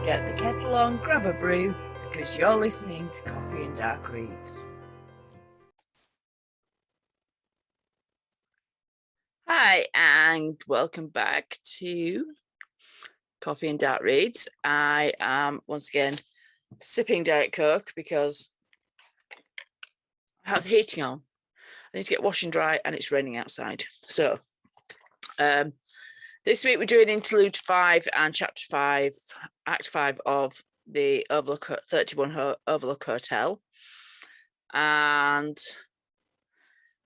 Get the kettle on, grab a brew, because you're listening to Coffee and Dark Reads. Hi, and welcome back to Coffee and Dark Reads. I am once again sipping Diet Coke because I have the heating on. I need to get washing dry and it's raining outside. So this week we're doing Interlude 5 and Chapter 5, Act 5 of the Overlook 31 Overlook Hotel. And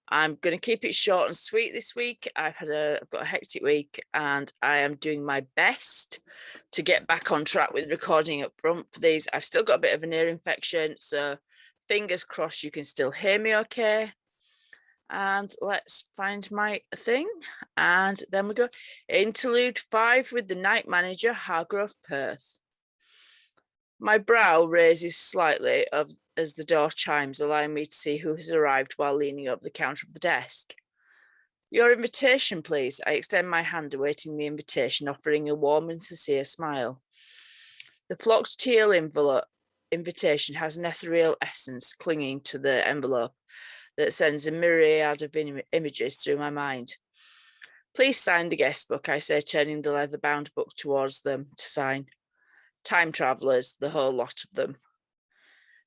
I'm going to keep it short and sweet this week. I've got a hectic week and I am doing my best to get back on track with recording up front for these. I've still got a bit of an ear infection, so fingers crossed you can still hear me okay. And let's find my thing. And then we go Interlude 5 with the night manager, Hargrove Perth. My brow raises slightly as the door chimes, allowing me to see who has arrived while leaning up the counter of the desk. Your invitation, please. I extend my hand, awaiting the invitation, offering a warm and sincere smile. The flocked teal invitation has an ethereal essence clinging to the envelope that sends a myriad of images through my mind. Please sign the guest book, I say, turning the leather-bound book towards them to sign. Time travellers, the whole lot of them.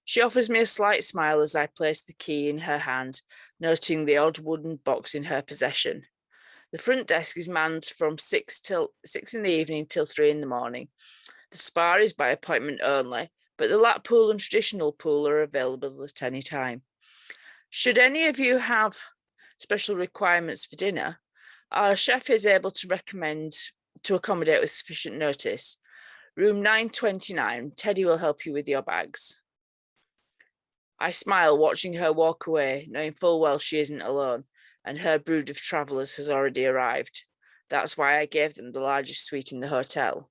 She offers me a slight smile as I place the key in her hand, noting the odd wooden box in her possession. The front desk is manned from 6 in the evening till 3 in the morning. The spa is by appointment only, but the lap pool and traditional pool are available at any time. Should any of you have special requirements for dinner, our chef is able to recommend to accommodate with sufficient notice. Room 929, Teddy will help you with your bags. I smile, watching her walk away, knowing full well she isn't alone, and her brood of travellers has already arrived. That's why I gave them the largest suite in the hotel.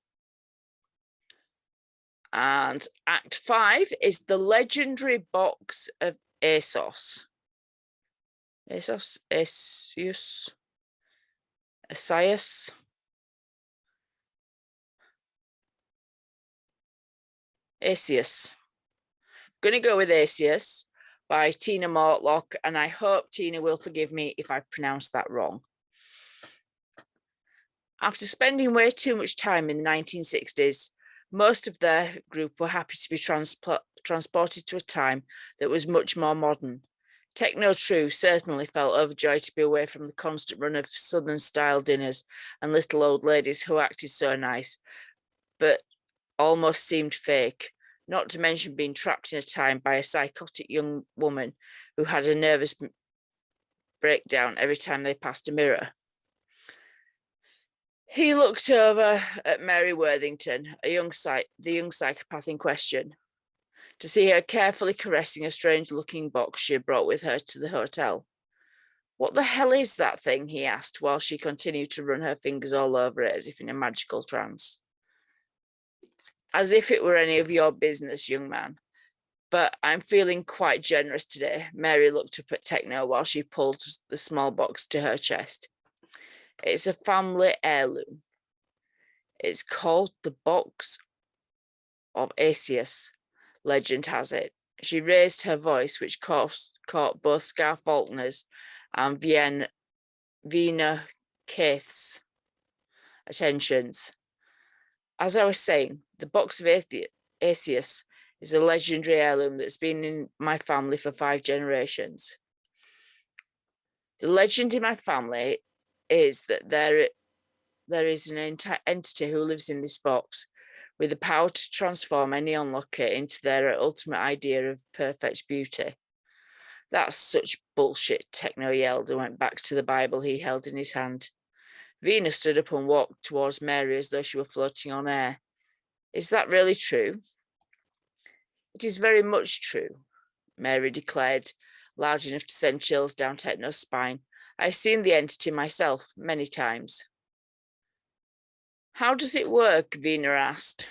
And Act 5 is the legendary box of Asius. Going to go with Asius by Tina Mortlock, and I hope Tina will forgive me if I pronounce that wrong. After spending way too much time in the 1960s, most of their group were happy to be transported to a time that was much more modern. Techno True certainly felt overjoyed to be away from the constant run of Southern-style dinners and little old ladies who acted so nice, but almost seemed fake, not to mention being trapped in a time by a psychotic young woman who had a nervous breakdown every time they passed a mirror. He looked over at Mary Worthington, the young psychopath in question, to see her carefully caressing a strange-looking box she had brought with her to the hotel. What the hell is that thing? He asked, while she continued to run her fingers all over it as if in a magical trance. As if it were any of your business, young man. But I'm feeling quite generous today. Mary looked up at Techno while she pulled the small box to her chest. It's a family heirloom. It's called the Box of Asius, legend has it. She raised her voice, which caught both Scar Faulkner's and Vina Keith's attentions. As I was saying, the Box of Asius is a legendary heirloom that's been in my family for 5 generations. The legend in my family is that there is an entity who lives in this box with the power to transform any onlooker into their ultimate idea of perfect beauty. That's such bullshit, Techno yelled and went back to the Bible he held in his hand. Vina stood up and walked towards Mary as though she were floating on air. Is that really true? It is very much true, Mary declared, loud enough to send chills down Techno's spine. I've seen the entity myself many times. How does it work? Vina asked.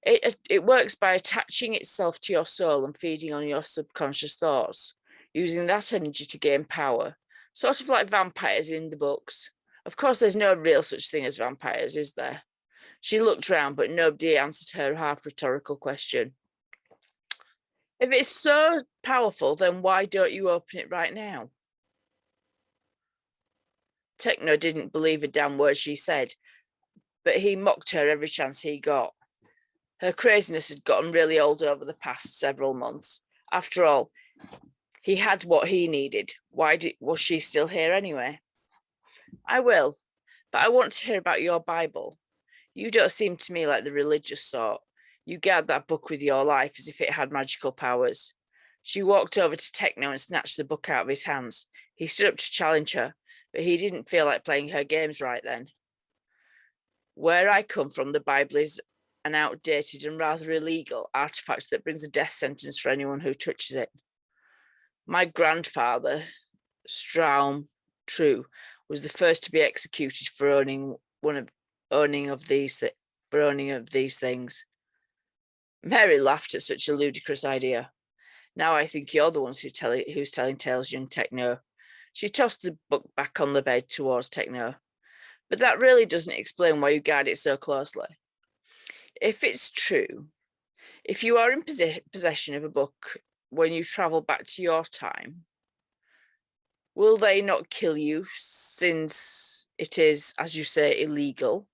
It works by attaching itself to your soul and feeding on your subconscious thoughts, using that energy to gain power, sort of like vampires in the books. Of course, there's no real such thing as vampires, is there? She looked round, but nobody answered her half-rhetorical question. If it's so powerful, then why don't you open it right now? Techno didn't believe a damn word she said, but he mocked her every chance he got. Her craziness had gotten really old over the past several months. After all, he had what he needed. Why was she still here anyway? I will, but I want to hear about your Bible. You don't seem to me like the religious sort. You guard that book with your life as if it had magical powers. She walked over to Techno and snatched the book out of his hands. He stood up to challenge her, but he didn't feel like playing her games right then. Where I come from, the Bible is an outdated and rather illegal artifact that brings a death sentence for anyone who touches it. My grandfather, Straum True, was the first to be executed for owning of these things. Mary laughed at such a ludicrous idea. Now I think you're the ones who's telling tales, young Techno. She tossed the book back on the bed towards Techno. But that really doesn't explain why you guard it so closely. If it's true, if you are in possession of a book when you travel back to your time, will they not kill you since it is, as you say, illegal?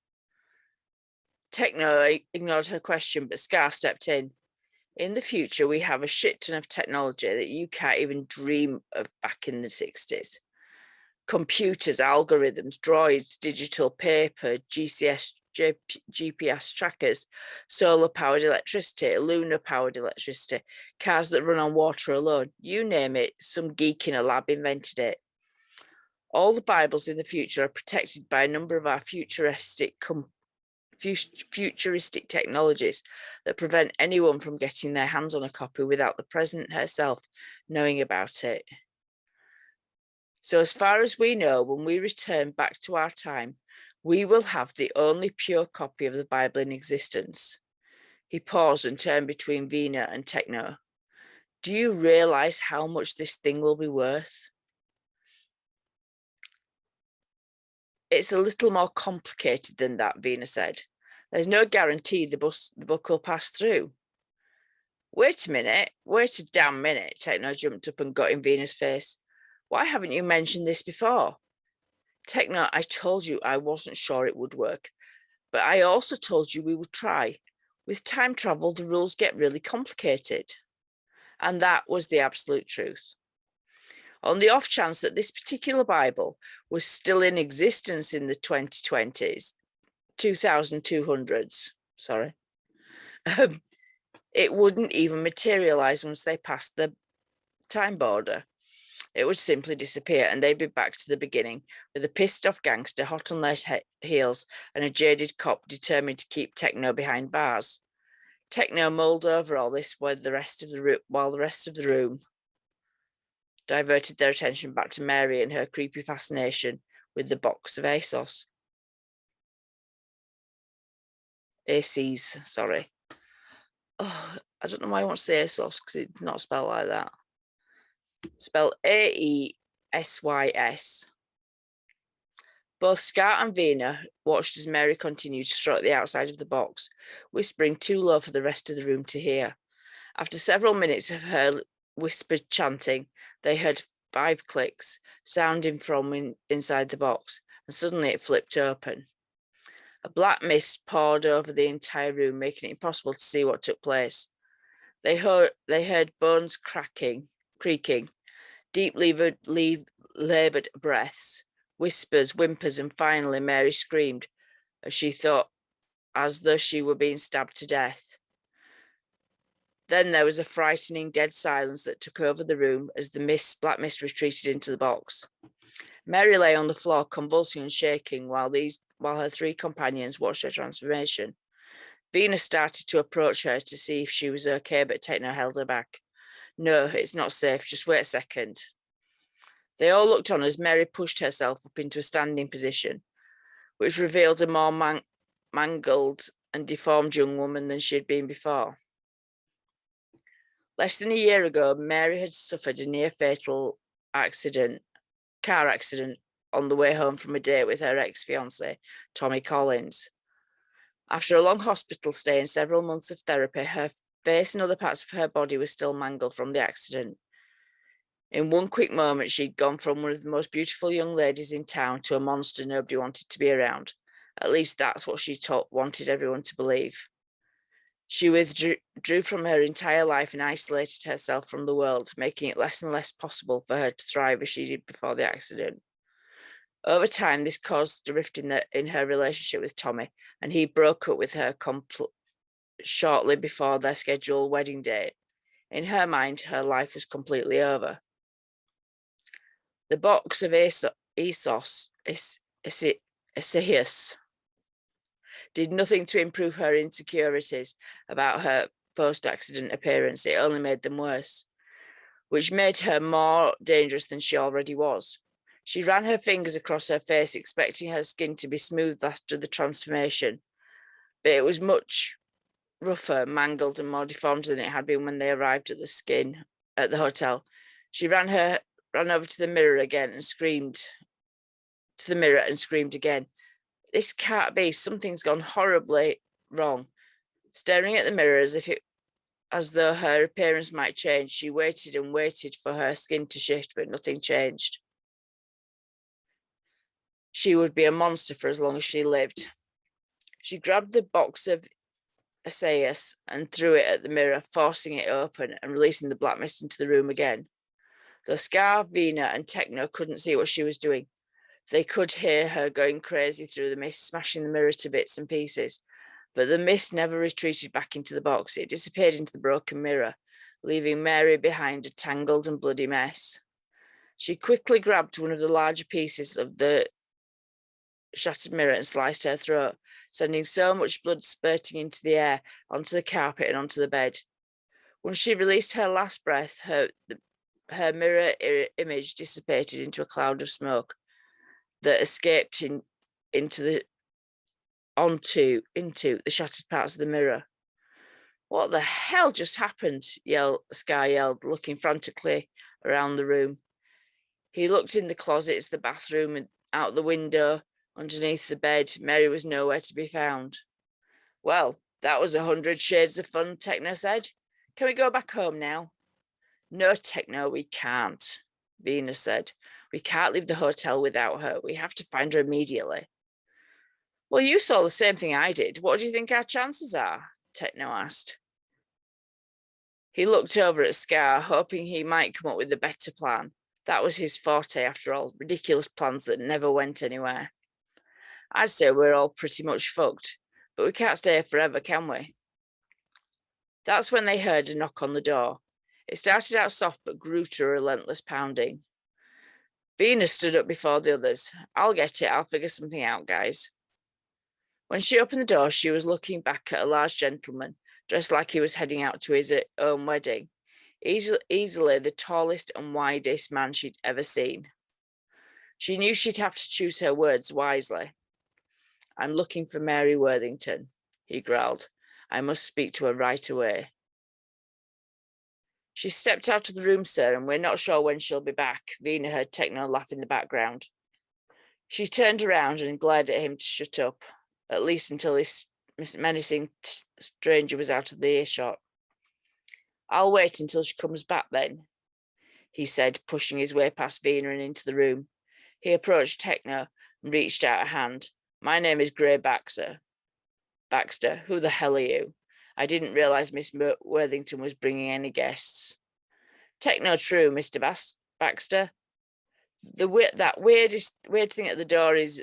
Techno ignored her question, but Scar stepped in. In the future, we have a shit ton of technology that you can't even dream of back in the 60s. Computers, algorithms, droids, digital paper, GPS trackers, solar-powered electricity, lunar-powered electricity, cars that run on water alone. You name it, some geek in a lab invented it. All the Bibles in the future are protected by a number of our futuristic technologies that prevent anyone from getting their hands on a copy without the president herself knowing about it. So as far as we know, when we return back to our time, we will have the only pure copy of the Bible in existence. He paused and turned between Vina and Techno. Do you realize how much this thing will be worth? It's a little more complicated than that, Vina said. There's no guarantee the book will pass through. Wait a minute, wait a damn minute, Techno jumped up and got in Vina's face. Why haven't you mentioned this before? Techno, I told you I wasn't sure it would work, but I also told you we would try. With time travel, the rules get really complicated. And that was the absolute truth. On the off chance that this particular Bible was still in existence in the 2200s, it wouldn't even materialize once they passed the time border. It would simply disappear and they'd be back to the beginning with a pissed off gangster hot on their heels and a jaded cop determined to keep Techno behind bars. Techno mulled over all this while the rest of the room diverted their attention back to Mary and her creepy fascination with the box of ASOS. ACs, sorry. Oh, I don't know why I want to say ASOS because it's not spelled like that. Spelled AESYS. Both Scar and Vina watched as Mary continued to stroke the outside of the box, whispering too low for the rest of the room to hear. After several minutes of her whispered chanting, they heard 5 clicks sounding from inside the box, and suddenly it flipped open. A black mist poured over the entire room, making it impossible to see what took place. They heard bones creaking, deep laboured breaths, whispers, whimpers, and finally Mary screamed as she thought as though she were being stabbed to death. Then there was a frightening dead silence that took over the room as the black mist retreated into the box. Mary lay on the floor, convulsing and shaking, while her 3 companions watched her transformation. Vina started to approach her to see if she was okay, but Techno held her back. No, it's not safe. Just wait a second. They all looked on as Mary pushed herself up into a standing position, which revealed a more mangled and deformed young woman than she had been before. Less than a year ago, Mary had suffered a near-fatal car accident on the way home from a date with her ex-fiancé, Tommy Collins. After a long hospital stay and several months of therapy, her face and other parts of her body were still mangled from the accident. In one quick moment, she'd gone from one of the most beautiful young ladies in town to a monster nobody wanted to be around. At least that's what she wanted everyone to believe. She withdrew from her entire life and isolated herself from the world, making it less and less possible for her to thrive as she did before the accident. Over time, this caused a rift in her relationship with Tommy, and he broke up with her shortly before their scheduled wedding date. In her mind, her life was completely over. The box of Esaias did nothing to improve her insecurities about her post-accident appearance. It only made them worse, which made her more dangerous than she already was. She ran her fingers across her face, expecting her skin to be smooth after the transformation, but it was much rougher, mangled, and more deformed than it had been when they arrived at the hotel. She ran over to the mirror again and screamed again. This can't be. Something's gone horribly wrong. Staring at the mirror as though her appearance might change, she waited and waited for her skin to shift, but nothing changed. She would be a monster for as long as she lived. She grabbed the box of Esaias and threw it at the mirror, forcing it open and releasing the black mist into the room again. Though Scar, Vina, and Techno couldn't see what she was doing, they could hear her going crazy through the mist, smashing the mirror to bits and pieces. But the mist never retreated back into the box. It disappeared into the broken mirror, leaving Mary behind a tangled and bloody mess. She quickly grabbed one of the larger pieces of the shattered mirror and sliced her throat, sending so much blood spurting into the air, onto the carpet and onto the bed. When she released her last breath, her mirror image dissipated into a cloud of smoke that escaped into the shattered parts of the mirror. What the hell just happened? Scar yelled, looking frantically around the room. He looked in the closets, the bathroom, and out the window. Underneath the bed, Mary was nowhere to be found. Well, that was 100 shades of fun, Techno said. Can we go back home now? No, Techno, we can't, Venus said. We can't leave the hotel without her. We have to find her immediately. Well, you saw the same thing I did. What do you think our chances are? Techno asked. He looked over at Scar, hoping he might come up with a better plan. That was his forte, after all, ridiculous plans that never went anywhere. I'd say we're all pretty much fucked, but we can't stay here forever, can we? That's when they heard a knock on the door. It started out soft but grew to a relentless pounding. Venus stood up before the others. I'll get it. I'll figure something out, guys. When she opened the door, she was looking back at a large gentleman, dressed like he was heading out to his own wedding. Easily the tallest and widest man she'd ever seen. She knew she'd have to choose her words wisely. I'm looking for Mary Worthington, he growled. I must speak to her right away. She stepped out of the room, sir, and we're not sure when she'll be back. Vina heard Techno laugh in the background. She turned around and glared at him to shut up, at least until this menacing stranger was out of the earshot. I'll wait until she comes back then, he said, pushing his way past Vina and into the room. He approached Techno and reached out a hand. My name is Gray Baxter. Baxter, who the hell are you? I didn't realize Miss Worthington was bringing any guests. Techno true, Mr. Baxter. That weird thing at the door is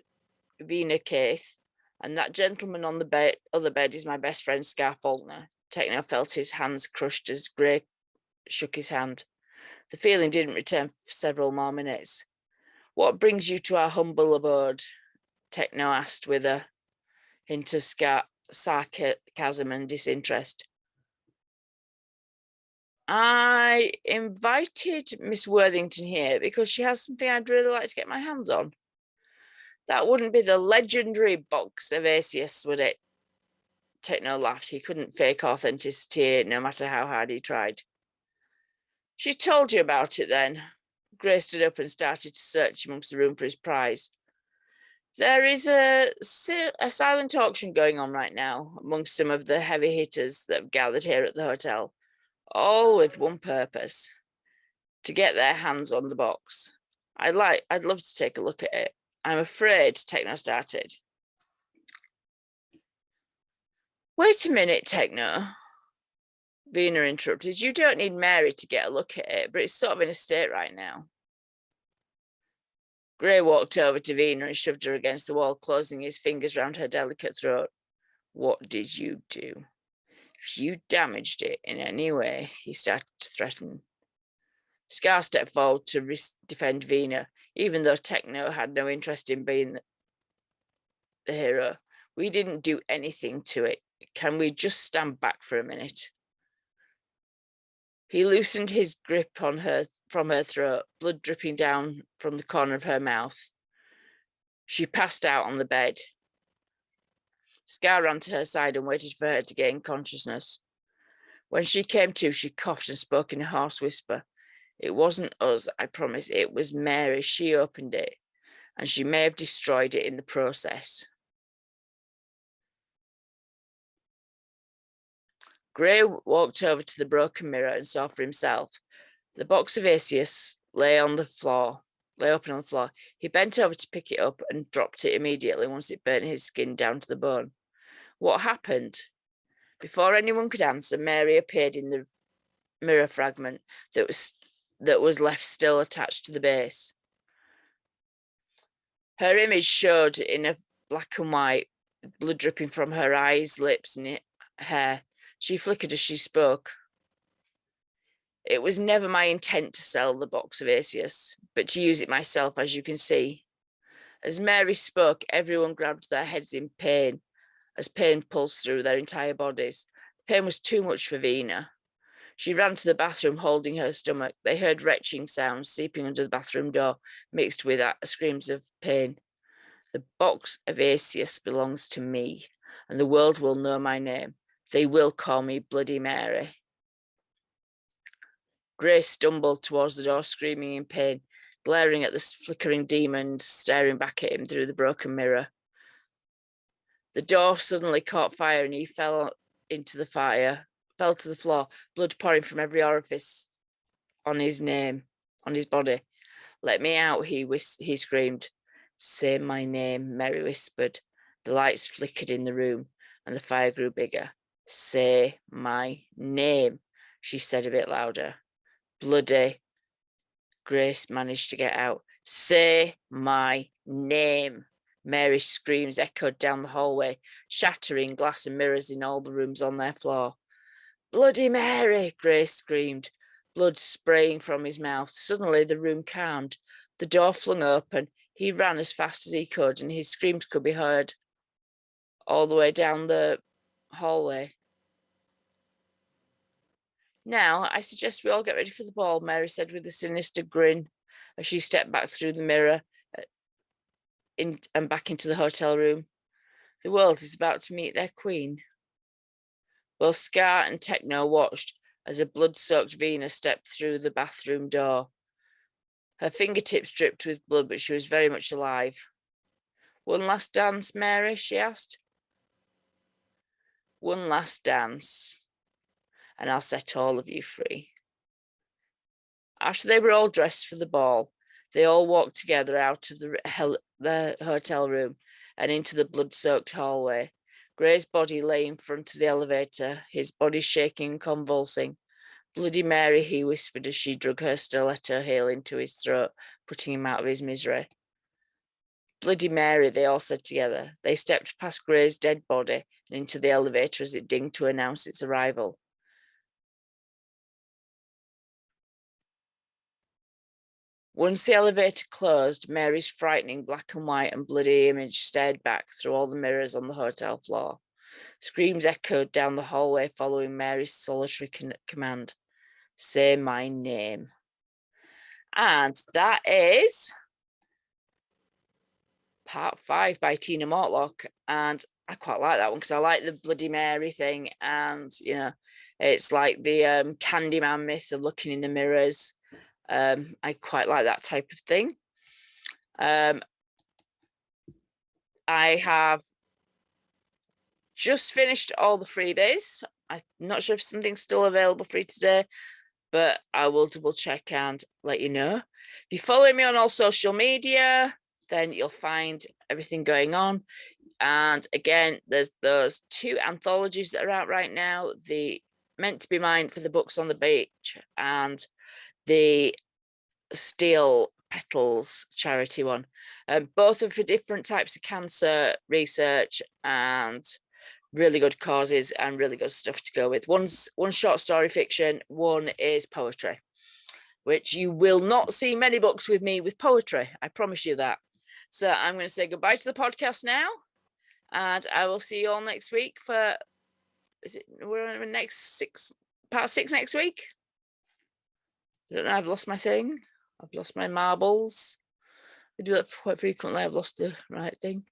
Vina Keith, and that gentleman on the other bed is my best friend, Scar Faulkner. Techno felt his hands crushed as Gray shook his hand. The feeling didn't return for several more minutes. What brings you to our humble abode? Techno asked with a hint of sarcasm and disinterest. I invited Miss Worthington here because she has something I'd really like to get my hands on. That wouldn't be the legendary box of Esaias, would it? Techno laughed. He couldn't fake authenticity no matter how hard he tried. She told you about it then. Gray stood up and started to search amongst the room for his prize. There is a silent auction going on right now amongst some of the heavy hitters that have gathered here at the hotel, all with one purpose: to get their hands on the box. I'd love to take a look at it. I'm afraid Techno started. Wait a minute, Techno. Vina interrupted. You don't need Mary to get a look at it, but it's sort of in a state right now. Gray walked over to Vina and shoved her against the wall, closing his fingers round her delicate throat. What did you do? If you damaged it in any way, he started to threaten. Scar stepped forward to defend Vina, even though Techno had no interest in being the hero. We didn't do anything to it. Can we just stand back for a minute? He loosened his grip on her from her throat, blood dripping down from the corner of her mouth. She passed out on the bed. Scar ran to her side and waited for her to gain consciousness. When she came to, she coughed and spoke in a hoarse whisper. It wasn't us, I promise. It was Mary. She opened it, and she may have destroyed it in the process. Gray walked over to the broken mirror and saw for himself. The box of Asius lay open on the floor. He bent over to pick it up and dropped it immediately once it burnt his skin down to the bone. What happened? Before anyone could answer, Mary appeared in the mirror fragment that was left still attached to the base. Her image showed in a black and white, blood dripping from her eyes, lips, and hair. She flickered as she spoke. It was never my intent to sell the box of Asius, but to use it myself, as you can see. As Mary spoke, everyone grabbed their heads in pain, as pain pulsed through their entire bodies. The pain was too much for Vina. She ran to the bathroom, holding her stomach. They heard retching sounds seeping under the bathroom door, mixed with screams of pain. The box of Asius belongs to me, and the world will know my name. They will call me Bloody Mary. Grace stumbled towards the door, screaming in pain, glaring at the flickering demon, staring back at him through the broken mirror. The door suddenly caught fire and he fell to the floor, blood pouring from every orifice on his body. Let me out, he screamed. Say my name, Mary whispered. The lights flickered in the room and the fire grew bigger. Say my name, she said a bit louder. Bloody, Grace managed to get out. Say my name. Mary's screams echoed down the hallway, shattering glass and mirrors in all the rooms on their floor. Bloody Mary, Grace screamed, blood spraying from his mouth. Suddenly the room calmed. The door flung open. He ran as fast as he could, and his screams could be heard all the way down the hallway. Now, I suggest we all get ready for the ball, Mary said with a sinister grin as she stepped back through the mirror and back into the hotel room. The world is about to meet their queen. Both Scar and Techno watched as a blood-soaked Vina stepped through the bathroom door. Her fingertips dripped with blood, but she was very much alive. One last dance, Mary? She asked. One last dance, and I'll set all of you free. After they were all dressed for the ball, they all walked together out of the hotel room and into the blood-soaked hallway. Gray's body lay in front of the elevator, his body shaking and convulsing. Bloody Mary, he whispered as she drug her stiletto heel into his throat, putting him out of his misery. Bloody Mary, they all said together. They stepped past Gray's dead body and into the elevator as it dinged to announce its arrival. Once the elevator closed, Mary's frightening black and white and bloody image stared back through all the mirrors on the hotel floor. Screams echoed down the hallway following Mary's solitary command. Say my name. And that is part 5 by Tina Mortlock. And I quite like that one because I like the Bloody Mary thing. And, you know, it's like the Candyman myth of looking in the mirrors. I quite like that type of thing. I have just finished all the freebies. I'm not sure if something's still available free today, but I will double check and let you know. If you follow me on all social media, then you'll find everything going on. And again, there's those 2 anthologies that are out right now, the Meant to Be Mine for the Books on the Beach and the Steel Petals charity one. Both are for different types of cancer research and really good causes and really good stuff to go with. One's short story fiction, one is poetry, which you will not see many books with me with poetry. I promise you that. So I'm going to say goodbye to the podcast now, and I will see you all next week for, we're on the next 6, part 6 next week? I don't know, I've lost my thing. I've lost my marbles. I do that quite frequently. I've lost the right thing.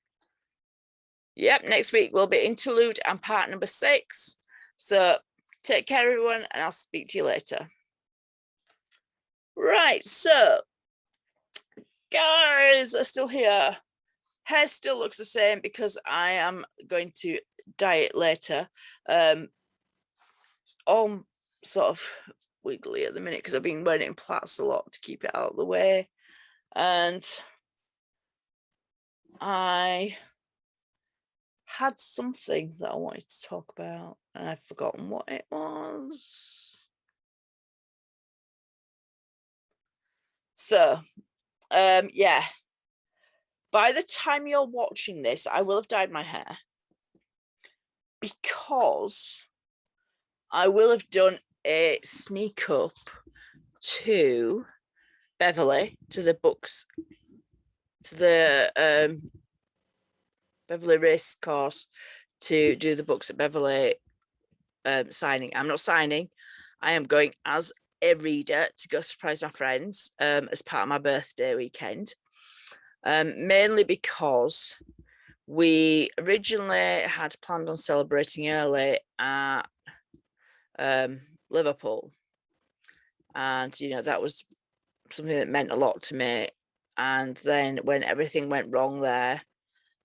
Yep, next week will be Interlude and part number 6. So take care, everyone, and I'll speak to you later. Right, so guys are still here. Hair still looks the same because I am going to dye it later. It's all sort of wiggly at the minute because I've been wearing it in plaits a lot to keep it out of the way. And I had something that I wanted to talk about and I've forgotten what it was. So, yeah. By the time you're watching this, I will have dyed my hair because I will have done a sneak up to Beverly, to the books, to the Beverly race course to do the books at Beverly signing. I'm not signing. I am going as a reader to go surprise my friends as part of my birthday weekend. Mainly because we originally had planned on celebrating early at Liverpool, and that was something that meant a lot to me. And then when everything went wrong there,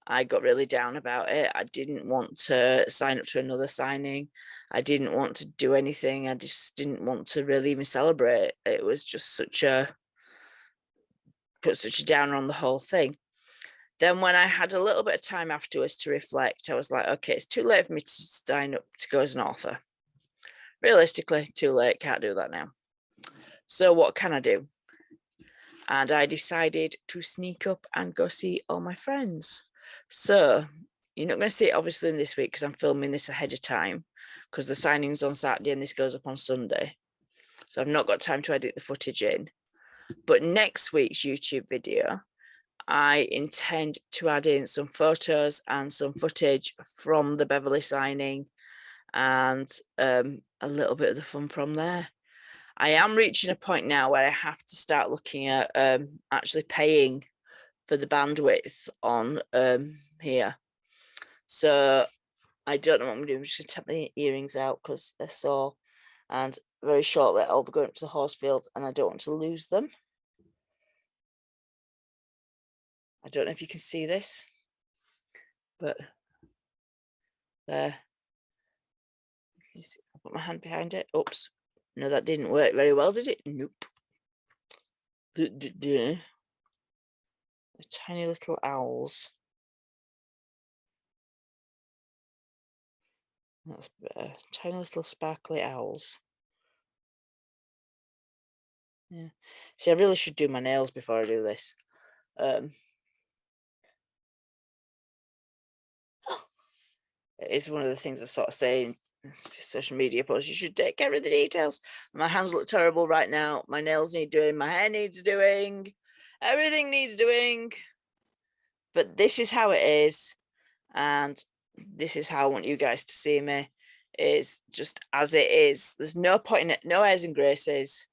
I got really down about it. I didn't want to sign up to another signing. I didn't want to do anything. I just didn't want to really even celebrate. It was just put such a downer on the whole thing. Then when I had a little bit of time afterwards to reflect, I was like, okay, it's too late for me to sign up to go as an author. Realistically, too late, can't do that now. So what can I do? And I decided to sneak up and go see all my friends. So you're not going to see it obviously in this week because I'm filming this ahead of time because the signing's on Saturday and this goes up on Sunday. So I've not got time to edit the footage in. But next week's YouTube video, I intend to add in some photos and some footage from the Beverly signing and a little bit of the fun from there. I am reaching a point now where I have to start looking at actually paying for the bandwidth on here. So I don't know what I'm going to do. I'm just going to take my earrings out because they're sore. And very shortly I'll be going up to the horse field and I don't want to lose them. I don't know if you can see this, but there. I'll put my hand behind it. Oops. No, that didn't work very well, did it? Nope. The tiny little owls. That's better. Tiny little sparkly owls. Yeah. See, I really should do my nails before I do this. It's one of the things I sort of say in social media posts. You should take care of the details. My hands look terrible right now. My nails need doing. My hair needs doing. Everything needs doing. But this is how it is. And this is how I want you guys to see me. It's just as it is. There's no point in it. No airs and graces.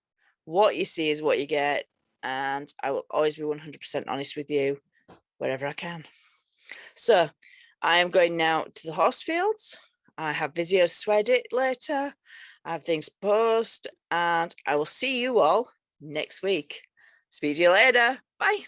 What you see is what you get. And I will always be 100% honest with you wherever I can. So I am going now to the horse fields. I have videos to edit later. I have things to post, and I will see you all next week. Speak to you later. Bye.